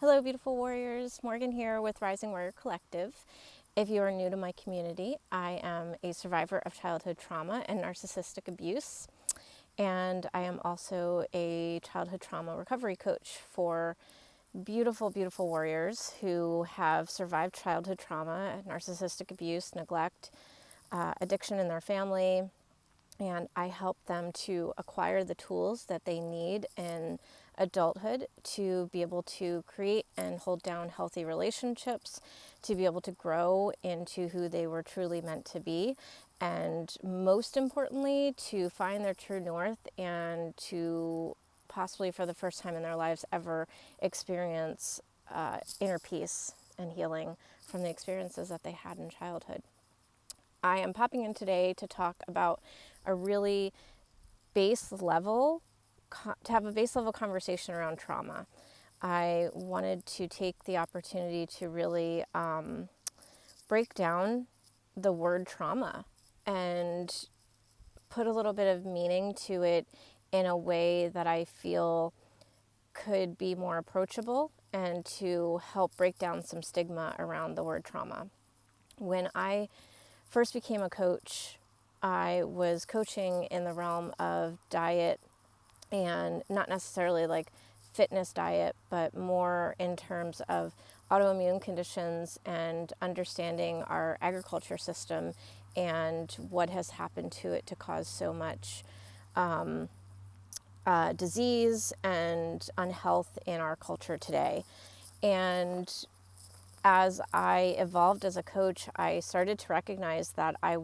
Hello, beautiful warriors. Morgan here with Rising Warrior Collective. If you are new to my community, I am a survivor of childhood trauma and narcissistic abuse, and I am also a childhood trauma recovery coach for beautiful, beautiful warriors who have survived childhood trauma, narcissistic abuse, neglect, addiction in their family, and I help them to acquire the tools that they need in adulthood to be able to create and hold down healthy relationships, to be able to grow into who they were truly meant to be, and most importantly, to find their true north and to possibly for the first time in their lives ever experience inner peace and healing from the experiences that they had in childhood. I am popping in today to talk about a really base level, to have a base level conversation around trauma. I wanted to take the opportunity to really break down the word trauma and put a little bit of meaning to it in a way that I feel could be more approachable and to help break down some stigma around the word trauma. When I first became a coach, I was coaching in the realm of diet and not necessarily like fitness diet, but more in terms of autoimmune conditions and understanding our agriculture system and what has happened to it to cause so much disease and unhealth in our culture today. And as I evolved as a coach, I started to recognize that I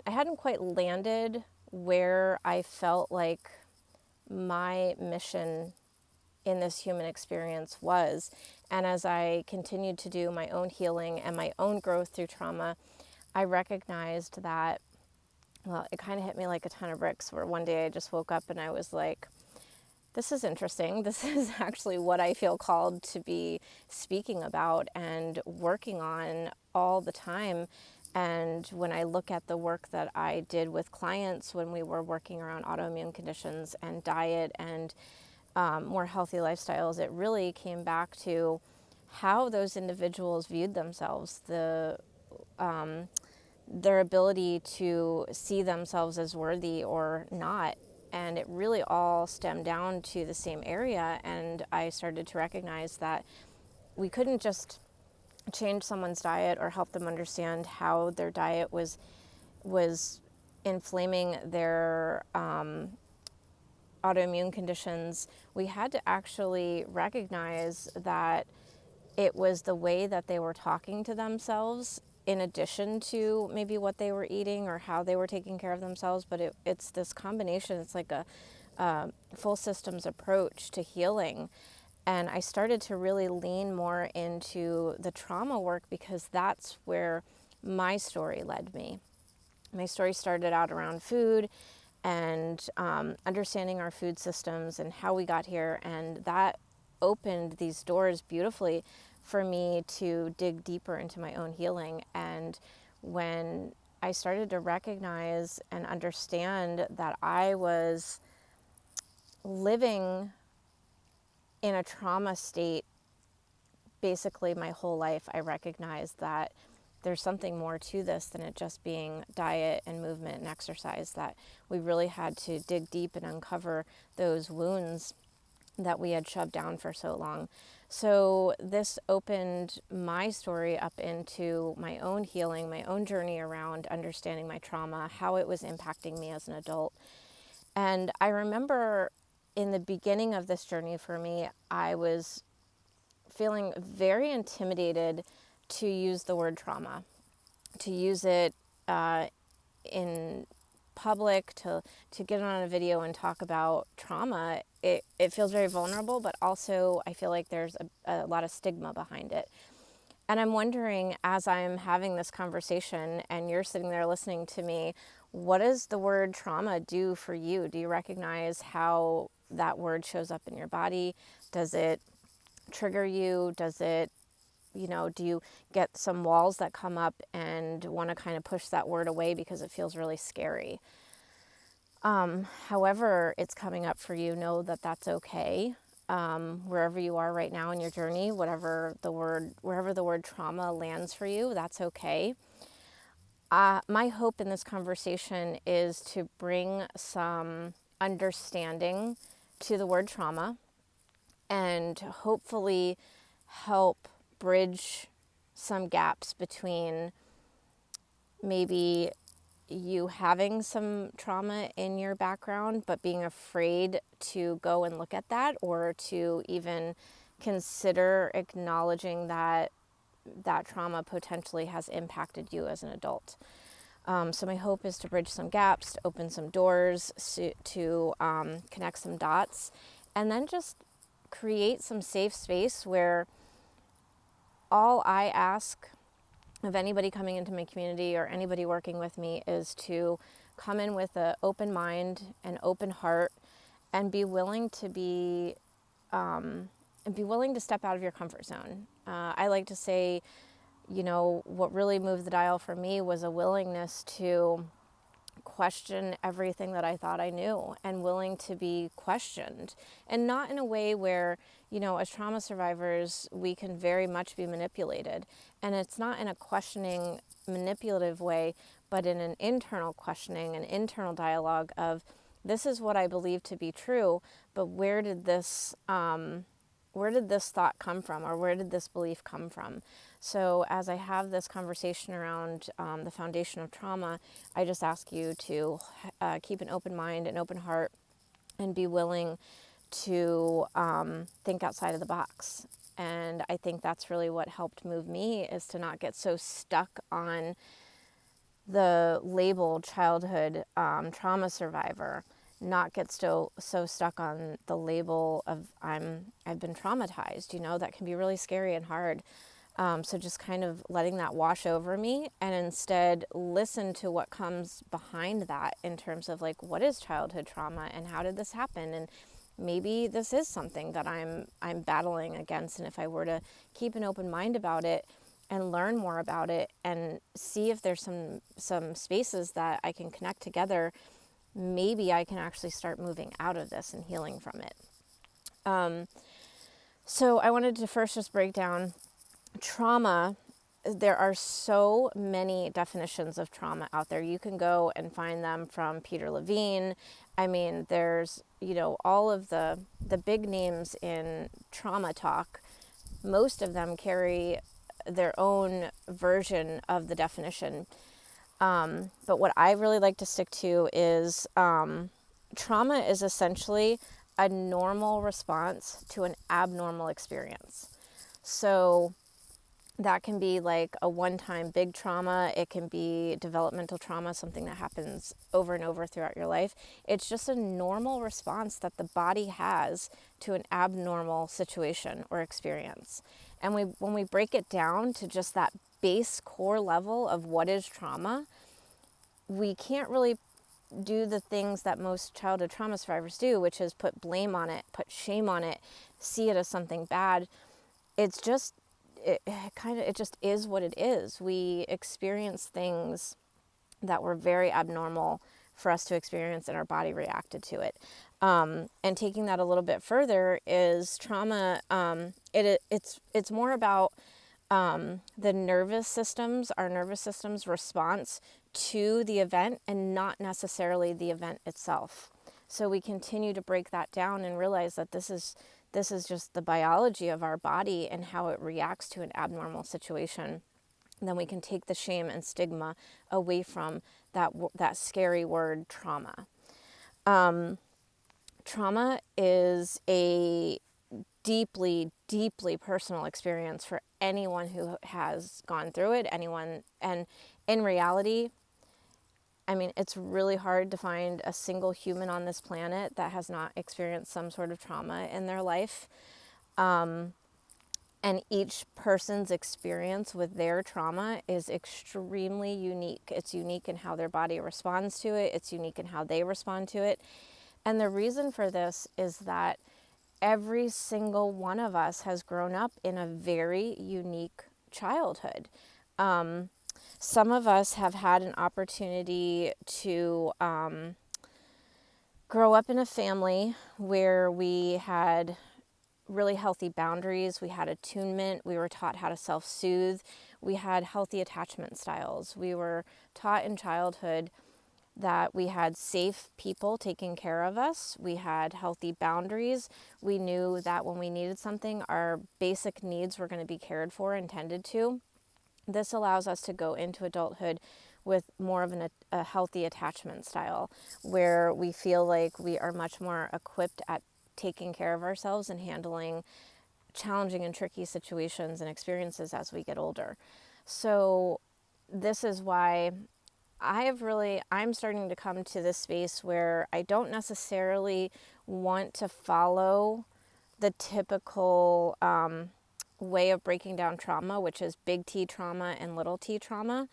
hadn't quite landed where I felt like my mission in this human experience was. And as I continued to do my own healing and my own growth through trauma, I recognized that, well, it kind of hit me like a ton of bricks where one day I just woke up and I was like, this is interesting. This is actually what I feel called to be speaking about and working on all the time. And when I look at the work that I did with clients when we were working around autoimmune conditions and diet and more healthy lifestyles, it really came back to how those individuals viewed themselves, their ability to see themselves as worthy or not. And it really all stemmed down to the same area. And I started to recognize that we couldn't just change someone's diet or help them understand how their diet was inflaming their autoimmune conditions. We had to actually recognize that it was the way that they were talking to themselves in addition to maybe what they were eating or how they were taking care of themselves, but it's this combination. It's like a full systems approach to healing. And I started to really lean more into the trauma work because that's where my story led me. My story started out around food and understanding our food systems and how we got here. And that opened these doors beautifully for me to dig deeper into my own healing. And when I started to recognize and understand that I was living in a trauma state basically my whole life, I recognized that there's something more to this than it just being diet and movement and exercise, that we really had to dig deep and uncover those wounds that we had shoved down for so long. So this opened my story up into my own healing, my own journey around understanding my trauma, how it was impacting me as an adult. And I remember in the beginning of this journey for me, I was feeling very intimidated to use the word trauma, to use it in public, to get on a video and talk about trauma. It feels very vulnerable, but also I feel like there's a lot of stigma behind it. And I'm wondering, as I'm having this conversation and you're sitting there listening to me, what does the word trauma do for you? Do you recognize how that word shows up in your body? Does it trigger you? Does it, do you get some walls that come up and want to kind of push that word away because it feels really scary? However it's coming up for you, know that that's okay. wherever you are right now in your journey, wherever the word trauma lands for you, that's okay. My hope in this conversation is to bring some understanding to the word trauma and hopefully help bridge some gaps between maybe you having some trauma in your background, but being afraid to go and look at that, or to even consider acknowledging that that trauma potentially has impacted you as an adult. So my hope is to bridge some gaps, to open some doors, to connect some dots, and then just create some safe space where all I ask of anybody coming into my community or anybody working with me is to come in with an open mind, an open heart, and be willing to step out of your comfort zone. I like to say, what really moved the dial for me was a willingness to question everything that I thought I knew, and willing to be questioned, and not in a way where, as trauma survivors, we can very much be manipulated. And it's not in a questioning, manipulative way, but in an internal questioning, an internal dialogue of, this is what I believe to be true, but where did this thought come from, or where did this belief come from? So as I have this conversation around the foundation of trauma, I just ask you to keep an open mind, an open heart, and be willing to think outside of the box. And I think that's really what helped move me, is to not get so stuck on the label childhood trauma survivor, not get so stuck on the label of I've been traumatized. That can be really scary and hard. So just kind of letting that wash over me, and instead listen to what comes behind that in terms of, like, what is childhood trauma and how did this happen? And maybe this is something that I'm battling against. And if I were to keep an open mind about it and learn more about it and see if there's some spaces that I can connect together, maybe I can actually start moving out of this and healing from it. So I wanted to first just break down trauma. There are so many definitions of trauma out there. You can go and find them from Peter Levine. I mean, there's, all of the big names in trauma talk. Most of them carry their own version of the definition. But what I really like to stick to is trauma is essentially a normal response to an abnormal experience. So that can be like a one-time big trauma. It can be developmental trauma, something that happens over and over throughout your life. It's just a normal response that the body has to an abnormal situation or experience. And when we break it down to just that base core level of what is trauma, we can't really do the things that most childhood trauma survivors do, which is put blame on it, put shame on it, see it as something bad. It just is what it is. We experience things that were very abnormal for us to experience, and our body reacted to it. And taking that a little bit further is trauma. It's more about the nervous systems, our nervous system's response to the event, and not necessarily the event itself. So we continue to break that down and realize that this is just the biology of our body and how it reacts to an abnormal situation. And then we can take the shame and stigma away from that scary word trauma. Trauma is a deeply, deeply personal experience for anyone who has gone through it, and in reality, I mean, it's really hard to find a single human on this planet that has not experienced some sort of trauma in their life. And each person's experience with their trauma is extremely unique. It's unique in how their body responds to it. It's unique in how they respond to it. And the reason for this is that every single one of us has grown up in a very unique childhood. Some of us have had an opportunity to grow up in a family where we had really healthy boundaries. We had attunement. We were taught how to self-soothe. We had healthy attachment styles. We were taught in childhood that we had safe people taking care of us. We had healthy boundaries. We knew that when we needed something, our basic needs were going to be cared for and tended to. This allows us to go into adulthood with more of a healthy attachment style, where we feel like we are much more equipped at taking care of ourselves and handling challenging and tricky situations and experiences as we get older. So this is why I'm starting to come to this space where I don't necessarily want to follow the typical way of breaking down trauma, which is big T trauma and little t trauma.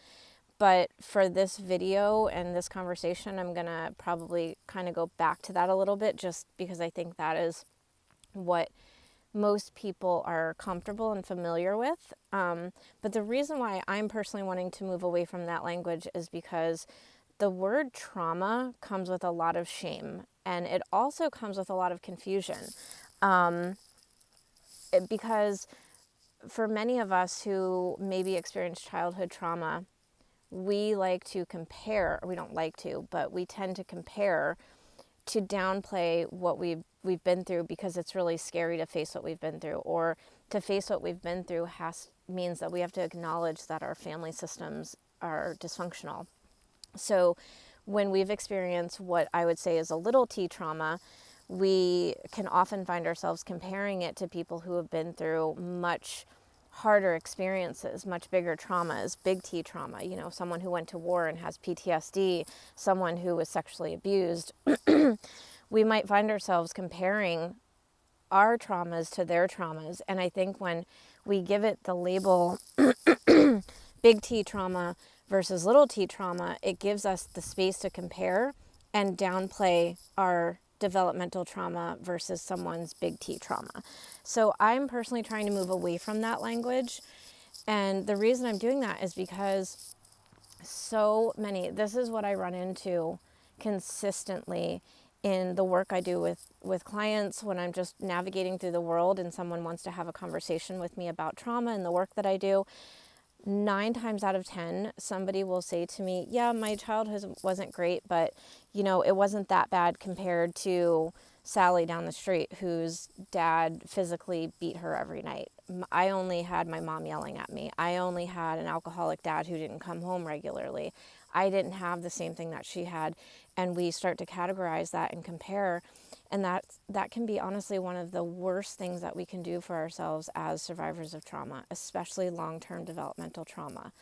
But for this video and this conversation, I'm going to probably kind of go back to that a little bit, just because I think that is what most people are comfortable and familiar with. But the reason why I'm personally wanting to move away from that language is because the word trauma comes with a lot of shame, and it also comes with a lot of confusion. Because for many of us who maybe experienced childhood trauma, we like to compare, or we don't like to, but we tend to compare to downplay what we've been through, because it's really scary to face what we've been through, or to face what we've been through means that we have to acknowledge that our family systems are dysfunctional. So when we've experienced what I would say is a little t trauma, we can often find ourselves comparing it to people who have been through much harder experiences, much bigger traumas, big T trauma, someone who went to war and has PTSD, someone who was sexually abused. We might find ourselves comparing our traumas to their traumas. And I think when we give it the label big T trauma versus little t trauma, it gives us the space to compare and downplay our developmental trauma versus someone's big T trauma. So I'm personally trying to move away from that language. And the reason I'm doing that is because this is what I run into consistently in the work I do with clients when I'm just navigating through the world and someone wants to have a conversation with me about trauma and the work that I do. 9 times out of 10, somebody will say to me, yeah, my childhood wasn't great, but it wasn't that bad compared to Sally down the street, whose dad physically beat her every night. I only had my mom yelling at me. I only had an alcoholic dad who didn't come home regularly. I didn't have the same thing that she had. And we start to categorize that and compare. And that can be honestly one of the worst things that we can do for ourselves as survivors of trauma, especially long-term developmental trauma,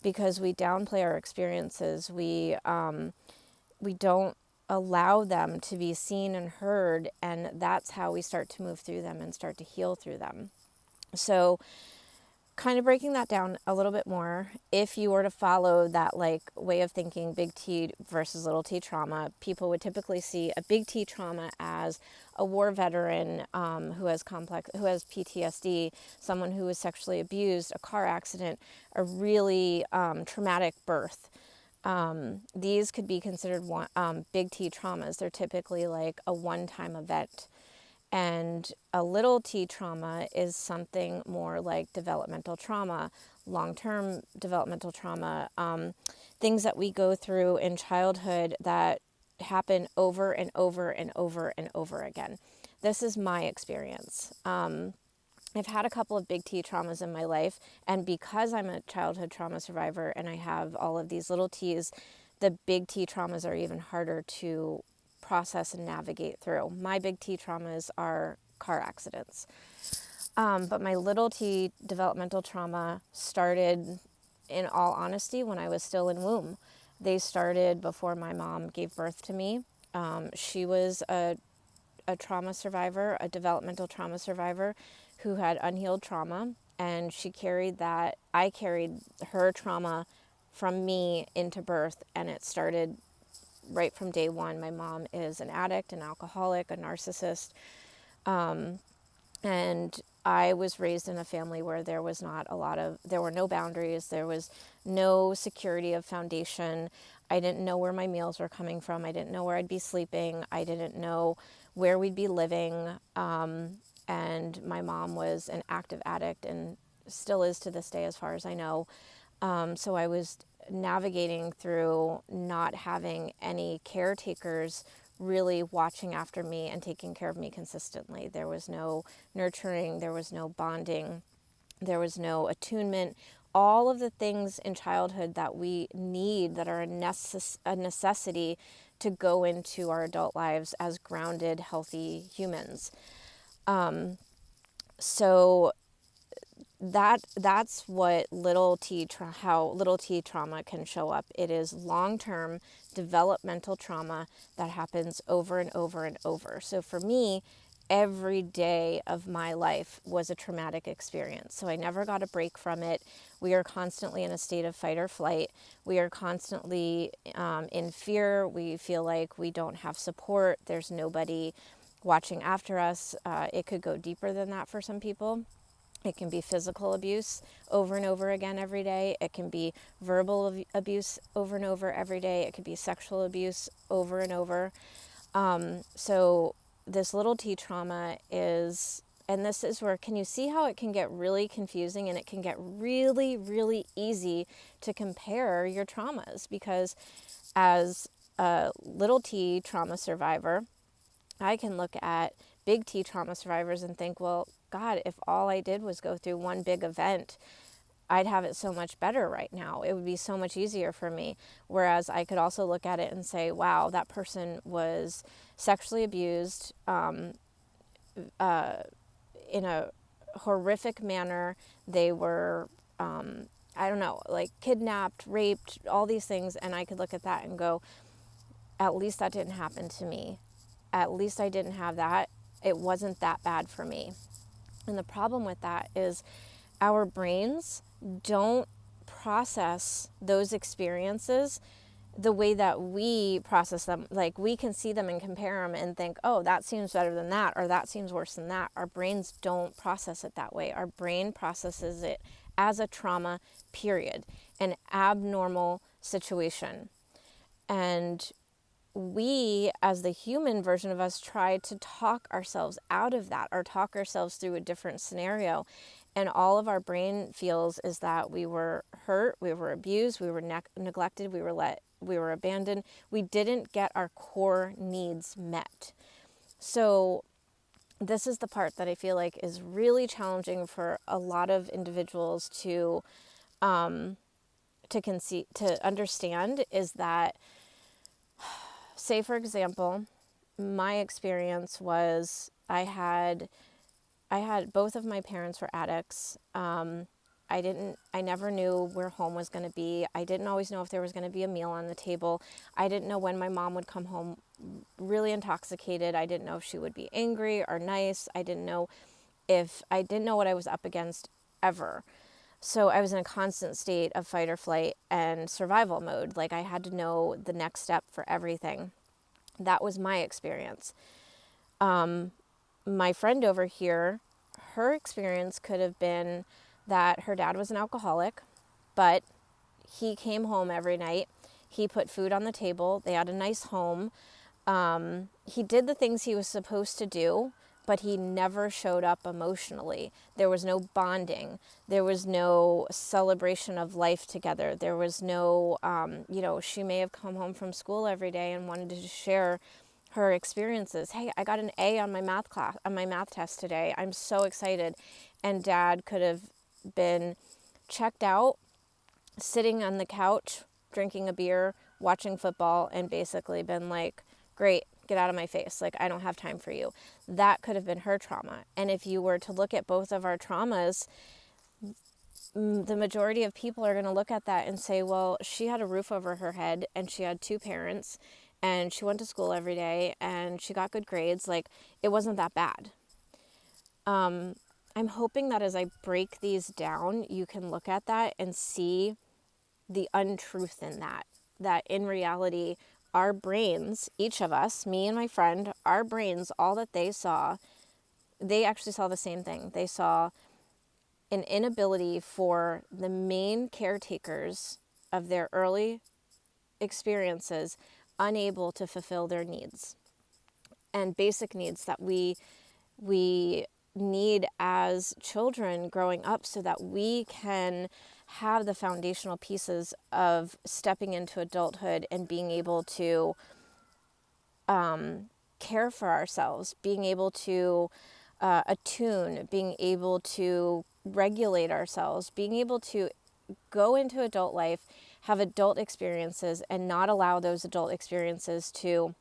because we downplay our experiences. We don't allow them to be seen and heard, and that's how we start to move through them and start to heal through them. So kind of breaking that down a little bit more, if you were to follow that way of thinking, big T versus little t trauma, people would typically see a big T trauma as a war veteran who has PTSD, someone who was sexually abused, a car accident, a really traumatic birth. These could be considered big T traumas. They're typically like a one-time event. And a little t trauma is something more like developmental trauma, long-term developmental trauma, things that we go through in childhood that happen over and over and over and over again. This is my experience. I've had a couple of big T traumas in my life, and because I'm a childhood trauma survivor and I have all of these little T's, the big T traumas are even harder to process and navigate through. My big T traumas are car accidents. But my little T developmental trauma started, in all honesty, when I was still in womb. They started before my mom gave birth to me. She was a trauma survivor, a developmental trauma survivor who had unhealed trauma, and I carried her trauma from me into birth, and it started right from day one. My mom is an addict, an alcoholic, a narcissist, and I was raised in a family where there were no boundaries, there was no security of foundation. I didn't know where my meals were coming from. I didn't know where I'd be sleeping. I didn't know where we'd be living. and my mom was an active addict and still is to this day as far as I know. So I was navigating through not having any caretakers really watching after me and taking care of me consistently. There was no nurturing, there was no bonding, there was no attunement. All of the things in childhood that we need, that are a necessity to go into our adult lives as grounded, healthy humans. So that's what how little t trauma can show up. It is long-term developmental trauma that happens over and over and over. So for me, every day of my life was a traumatic experience. So I never got a break from it. We are constantly in a state of fight or flight. We are constantly in fear. We feel like we don't have support. There's nobody watching after us. It could go deeper than that for some people. It can be physical abuse over and over again every day. It can be verbal abuse over and over every day. It could be sexual abuse over and over. So this little t trauma is, and this is where, can you see how it can get really confusing, and it can get really, really easy to compare your traumas? Because as a little t trauma survivor, I can look at big T trauma survivors and think, well, God, if all I did was go through one big event, I'd have it so much better right now. It would be so much easier for me. Whereas I could also look at it and say, wow, that person was sexually abused in a horrific manner. They were, I don't know, like kidnapped, raped, all these things. And I could look at that and go, at least that didn't happen to me. At least I didn't have that. It wasn't that bad for me. And the problem with that is our brains don't process those experiences the way that we process them. Like, we can see them and compare them and think, oh, that seems better than that, or that seems worse than that. Our brains don't process it that way. Our brain processes it as a trauma, period, an abnormal situation. And we, as the human version of us, try to talk ourselves out of that, or talk ourselves through a different scenario. And all of our brain feels is that we were hurt, we were abused, we were neglected, we were abandoned. We didn't get our core needs met. So this is the part that I feel like is really challenging for a lot of individuals to understand, is that, say, for example, my experience was I had both of my parents were addicts. I never knew where home was going to be. I didn't always know if there was going to be a meal on the table. I didn't know when my mom would come home really intoxicated. I didn't know if she would be angry or nice. I didn't know what I was up against ever. So I was in a constant state of fight or flight and survival mode. Like, I had to know the next step for everything. That was my experience. My friend over here, her experience could have been that her dad was an alcoholic, but he came home every night. He put food on the table. They had a nice home. He did the things he was supposed to do, but he never showed up emotionally. There was no bonding. There was no celebration of life together. There was no, she may have come home from school every day and wanted to share her experiences. Hey, I got an A on my math test today. I'm so excited. And Dad could have been checked out, sitting on the couch, drinking a beer, watching football, and basically been like, great, get out of my face. Like, I don't have time for you. That could have been her trauma. And if you were to look at both of our traumas, the majority of people are going to look at that and say, well, she had a roof over her head and she had two parents and she went to school every day and she got good grades. Like, it wasn't that bad. I'm hoping that as I break these down, you can look at that and see the untruth in that in reality, our brains, each of us, me and my friend, our brains, all that they saw, they actually saw the same thing. They saw an inability for the main caretakers of their early experiences unable to fulfill their needs and basic needs that we need as children growing up so that we can have the foundational pieces of stepping into adulthood and being able to care for ourselves, being able to attune, being able to regulate ourselves, being able to go into adult life, have adult experiences, and not allow those adult experiences to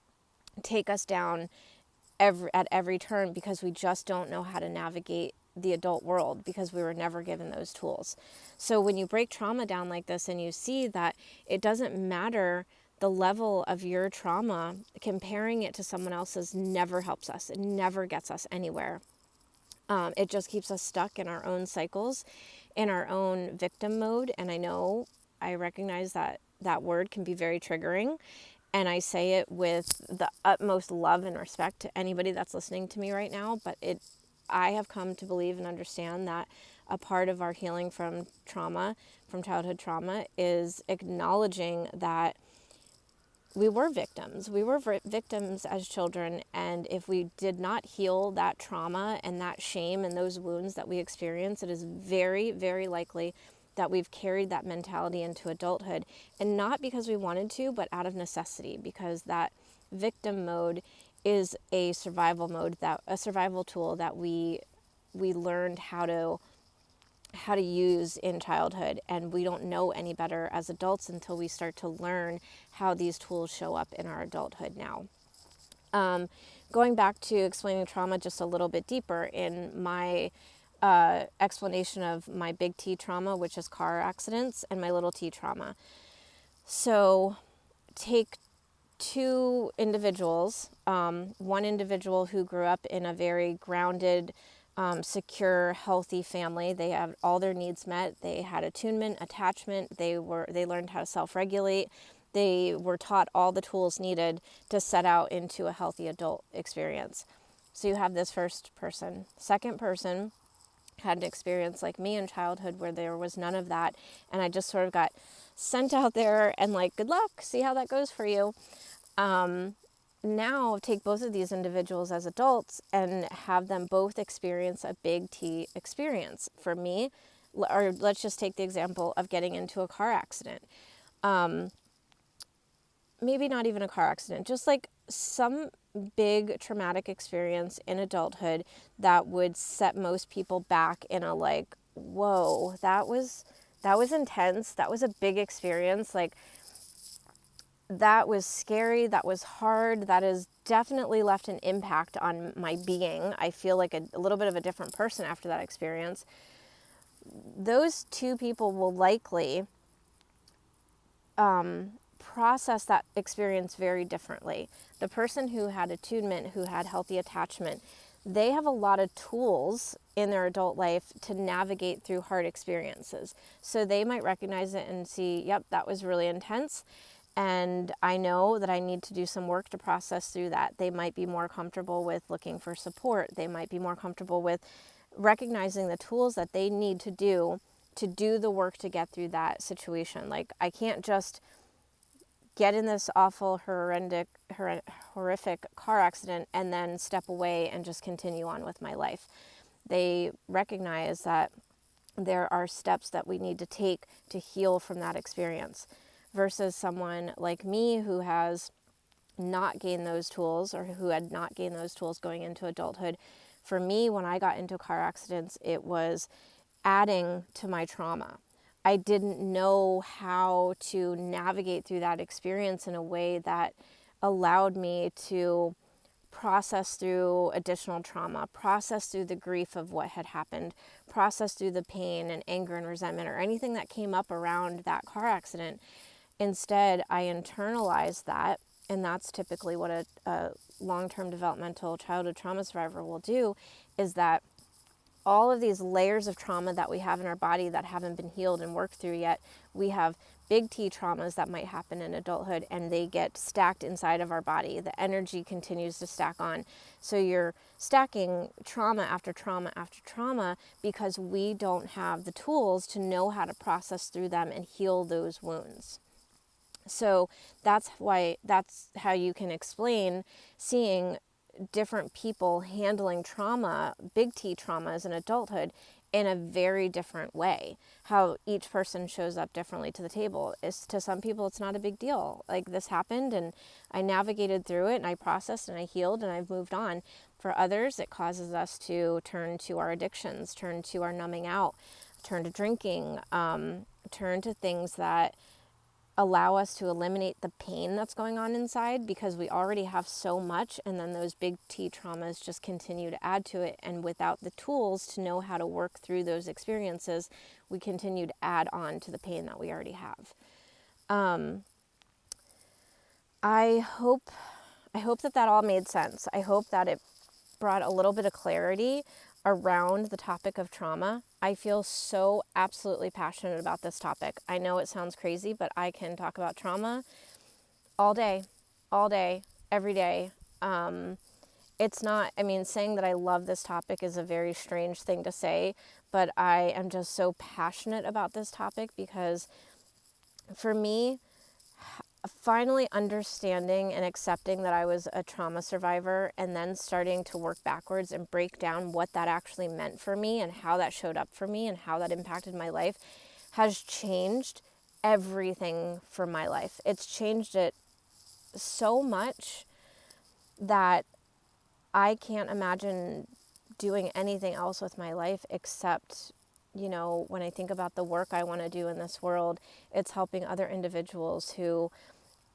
take us down at every turn because we just don't know how to navigate the adult world because we were never given those tools. So when you break trauma down like this and you see that it doesn't matter the level of your trauma, comparing it to someone else's never helps us. It never gets us anywhere. It just keeps us stuck in our own cycles, in our own victim mode. And I recognize that that word can be very triggering. And I say it with the utmost love and respect to anybody that's listening to me right now. But I have come to believe and understand that a part of our healing from trauma, from childhood trauma, is acknowledging that we were victims. We were victims as children, and if we did not heal that trauma and that shame and those wounds that we experience, it is very, very likely that we've carried that mentality into adulthood, and not because we wanted to, but out of necessity, because that victim mode is a survival mode, that a survival tool that we learned how to use in childhood, and we don't know any better as adults until we start to learn how these tools show up in our adulthood now. Going back to explaining trauma just a little bit deeper, in my explanation of my big T trauma, which is car accidents, and my little T trauma. So take two individuals, one individual who grew up in a very grounded, secure, healthy family. They have all their needs met. They had attunement, attachment. They learned how to self-regulate. They were taught all the tools needed to set out into a healthy adult experience. So you have this first person. Second person had an experience like me in childhood where there was none of that, and I just sort of got sent out there and like, good luck, see how that goes for you. Now take both of these individuals as adults and have them both experience a big T experience. For me, or let's just take the example of getting into a car accident. Maybe not even a car accident, just like some big traumatic experience in adulthood that would set most people back in a like, whoa, that was intense. That was a big experience. Like, that was scary. That was hard. That has definitely left an impact on my being. I feel like a little bit of a different person after that experience. Those two people will likely process that experience very differently. The person who had attunement, who had healthy attachment, they have a lot of tools in their adult life to navigate through hard experiences. So they might recognize it and see, yep, that was really intense, and I know that I need to do some work to process through that. They might be more comfortable with looking for support. They might be more comfortable with recognizing the tools that they need to do the work to get through that situation. Like, I can't just get in this awful, horrific car accident and then step away and just continue on with my life. They recognize that there are steps that we need to take to heal from that experience, versus someone like me who has not gained those tools, or who had not gained those tools going into adulthood. For me, when I got into car accidents, it was adding to my trauma. I didn't know how to navigate through that experience in a way that allowed me to process through additional trauma, process through the grief of what had happened, process through the pain and anger and resentment or anything that came up around that car accident. Instead, I internalized that, and that's typically what a long-term developmental childhood trauma survivor will do, is that all of these layers of trauma that we have in our body that haven't been healed and worked through yet, we have big T traumas that might happen in adulthood, and they get stacked inside of our body. The energy continues to stack on. So you're stacking trauma after trauma after trauma because we don't have the tools to know how to process through them and heal those wounds. So that's how you can explain seeing different people handling trauma, big T traumas in adulthood, in a very different way. How each person shows up differently to the table. Is to some people it's not a big deal. Like, this happened and I navigated through it and I processed and I healed and I've moved on. For others, it causes us to turn to our addictions, turn to our numbing out, turn to drinking, turn to things that allow us to eliminate the pain that's going on inside, because we already have so much, and then those big T traumas just continue to add to it. And without the tools to know how to work through those experiences, we continue to add on to the pain that we already have. I hope that all made sense. I hope that it brought a little bit of clarity around the topic of trauma. I feel so absolutely passionate about this topic. I know it sounds crazy, but I can talk about trauma all day, every day. It's not, saying that I love this topic is a very strange thing to say, but I am just so passionate about this topic because for me, finally understanding and accepting that I was a trauma survivor, and then starting to work backwards and break down what that actually meant for me and how that showed up for me and how that impacted my life, has changed everything for my life. It's changed it so much that I can't imagine doing anything else with my life except, when I think about the work I want to do in this world, it's helping other individuals who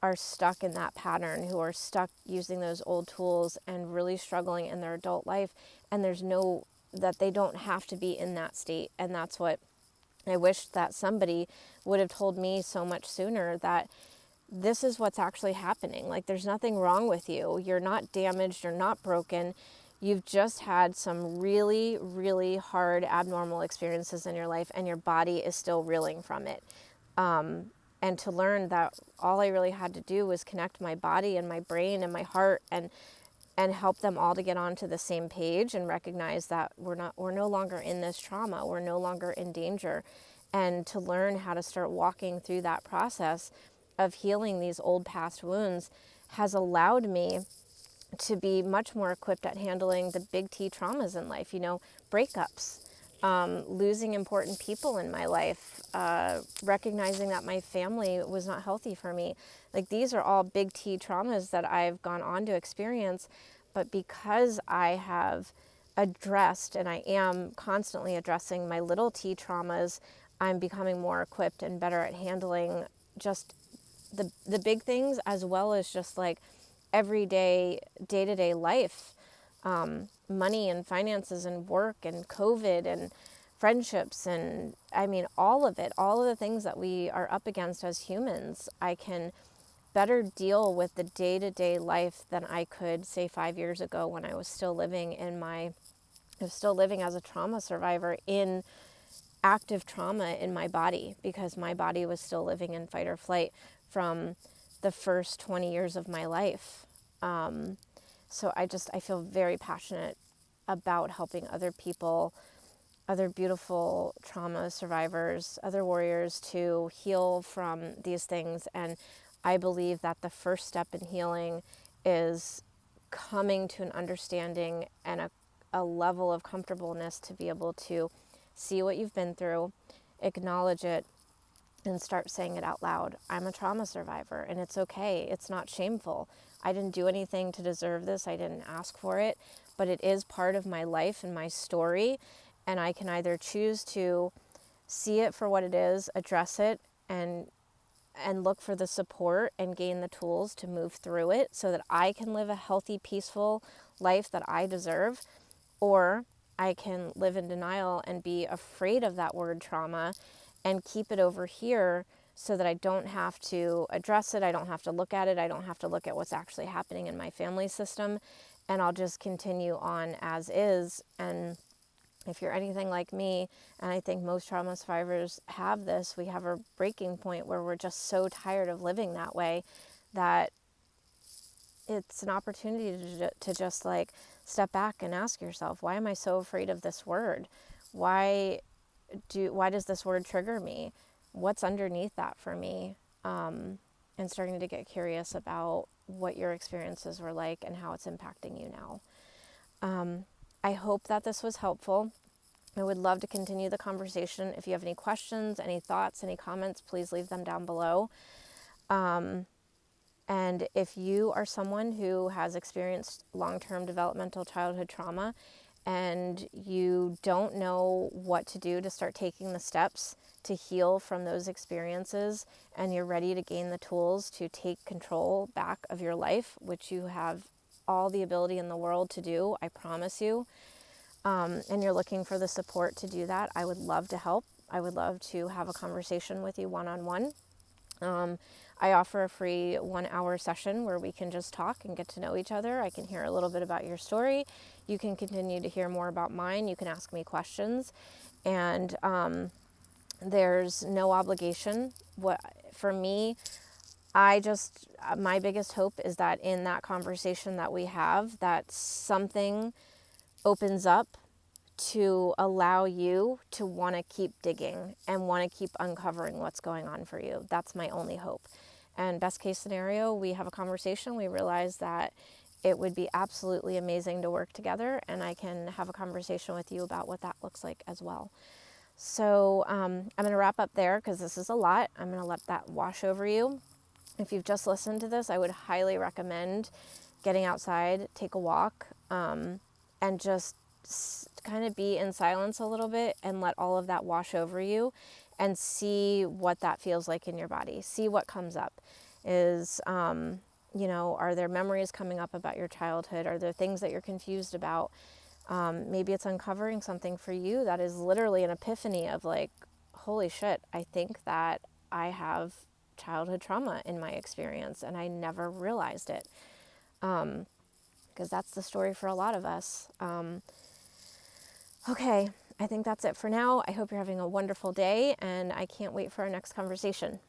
are stuck in that pattern, who are stuck using those old tools and really struggling in their adult life. And that they don't have to be in that state. And that's what I wish that somebody would have told me so much sooner, that this is what's actually happening. Like, there's nothing wrong with you. You're not damaged. You're not broken. You've just had some really, really hard, abnormal experiences in your life, and your body is still reeling from it. And to learn that all I really had to do was connect my body and my brain and my heart and help them all to get onto the same page and recognize that we're no longer in this trauma. We're no longer in danger. And to learn how to start walking through that process of healing these old past wounds has allowed me to be much more equipped at handling the big T traumas in life, breakups, losing important people in my life, recognizing that my family was not healthy for me. Like, these are all big T traumas that I've gone on to experience, but because I have addressed, and I am constantly addressing my little T traumas, I'm becoming more equipped and better at handling just the big things, as well as just like everyday, day-to-day life, money and finances and work and COVID and friendships and all of it, all of the things that we are up against as humans. I can better deal with the day-to-day life than I could, say, 5 years ago, when I was still living as a trauma survivor in active trauma in my body, because my body was still living in fight or flight from the first 20 years of my life. So I feel very passionate about helping other people, other beautiful trauma survivors, other warriors, to heal from these things. And I believe that the first step in healing is coming to an understanding and a level of comfortableness to be able to see what you've been through, acknowledge it, and start saying it out loud. I'm a trauma survivor, and it's okay. It's not shameful. I didn't do anything to deserve this. I didn't ask for it, but it is part of my life and my story, and I can either choose to see it for what it is, address it, and look for the support and gain the tools to move through it so that I can live a healthy, peaceful life that I deserve, or I can live in denial and be afraid of that word trauma and keep it over here so that I don't have to address it, I don't have to look at it, I don't have to look at what's actually happening in my family system, and I'll just continue on as is. And if you're anything like me, and I think most trauma survivors have this, we have a breaking point where we're just so tired of living that way that it's an opportunity to just like step back and ask yourself, why am I so afraid of this word? Why does this word trigger me? What's underneath that for me? And starting to get curious about what your experiences were like and how it's impacting you now. I hope that this was helpful. I would love to continue the conversation. If you have any questions, any thoughts, any comments, please leave them down below. And if you are someone who has experienced long-term developmental childhood trauma and you don't know what to do to start taking the steps to heal from those experiences, and you're ready to gain the tools to take control back of your life, which you have all the ability in the world to do, I promise you, and you're looking for the support to do that, I would love to help. I would love to have a conversation with you one-on-one. I offer a free 1-hour session where we can just talk and get to know each other. I can hear a little bit about your story. You can continue to hear more about mine. You can ask me questions. And there's no obligation. For me, my biggest hope is that in that conversation that we have, that something opens up to allow you to want to keep digging and want to keep uncovering what's going on for you. That's my only hope. And best case scenario, we have a conversation. We realize that it would be absolutely amazing to work together, and I can have a conversation with you about what that looks like as well. So I'm going to wrap up there because this is a lot. I'm going to let that wash over you. If you've just listened to this, I would highly recommend getting outside, take a walk, and just kind of be in silence a little bit and let all of that wash over you and see what that feels like in your body. See what comes up. Are there memories coming up about your childhood? Are there things that you're confused about? Maybe it's uncovering something for you that is literally an epiphany of like, holy shit, I think that I have childhood trauma in my experience and I never realized it. Because that's the story for a lot of us. Okay, I think that's it for now. I hope you're having a wonderful day, and I can't wait for our next conversation.